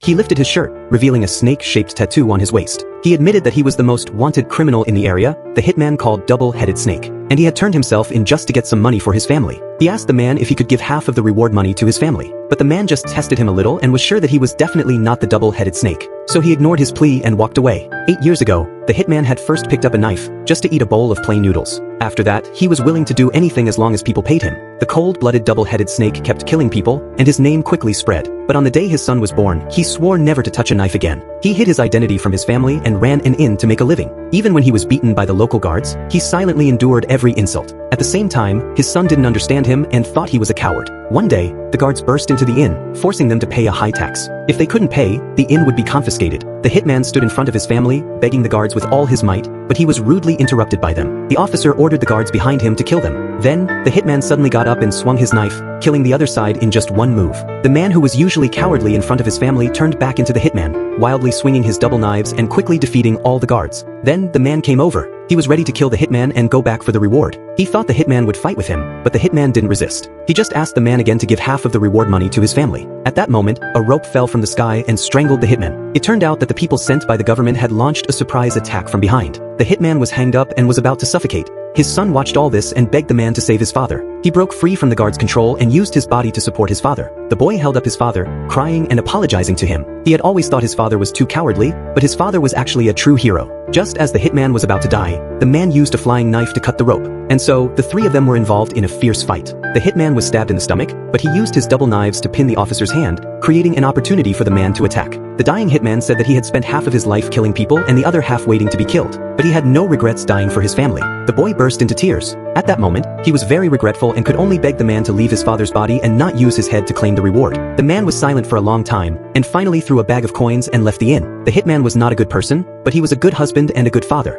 He lifted his shirt, revealing a snake-shaped tattoo on his waist. He admitted that he was the most wanted criminal in the area, the hitman called Double-Headed Snake, and he had turned himself in just to get some money for his family. He asked the man if he could give half of the reward money to his family, but the man just tested him a little and was sure that he was definitely not the double-headed snake. So he ignored his plea and walked away. 8 years ago, the hitman had first picked up a knife, just to eat a bowl of plain noodles. After that, he was willing to do anything as long as people paid him. The cold-blooded double-headed snake kept killing people, and his name quickly spread. But on the day his son was born, he swore never to touch a knife again. He hid his identity from his family and ran an inn to make a living. Even when he was beaten by the local guards, he silently endured every insult. At the same time, his son didn't understand him and thought he was a coward. One day, the guards burst into the inn, forcing them to pay a high tax. If they couldn't pay, the inn would be confiscated. The hitman stood in front of his family, begging the guards with all his might, but he was rudely interrupted by them. The officer ordered the guards behind him to kill them. Then, the hitman suddenly got up and swung his knife, killing the other side in just one move. The man who was usually cowardly in front of his family turned back into the hitman, wildly swinging his double knives and quickly defeating all the guards. Then, the man came over. He was ready to kill the hitman and go back for the reward. He thought the hitman would fight with him, but the hitman didn't resist. He just asked the man again to give half of the reward money to his family. At that moment, a rope fell from the sky and strangled the hitman. It turned out that the people sent by the government had launched a surprise attack from behind. The hitman was hanged up and was about to suffocate. His son watched all this and begged the man to save his father. He broke free from the guard's control and used his body to support his father. The boy held up his father, crying and apologizing to him. He had always thought his father was too cowardly, but his father was actually a true hero. Just as the hitman was about to die, the man used a flying knife to cut the rope. And so, the three of them were involved in a fierce fight. The hitman was stabbed in the stomach, but he used his double knives to pin the officer's hand, creating an opportunity for the man to attack. The dying hitman said that he had spent half of his life killing people and the other half waiting to be killed, but he had no regrets dying for his family. The boy burst into tears. At that moment, he was very regretful and could only beg the man to leave his father's body and not use his head to claim the reward. The man was silent for a long time, and finally threw a bag of coins and left the inn. The hitman was not a good person, but he was a good husband and a good father.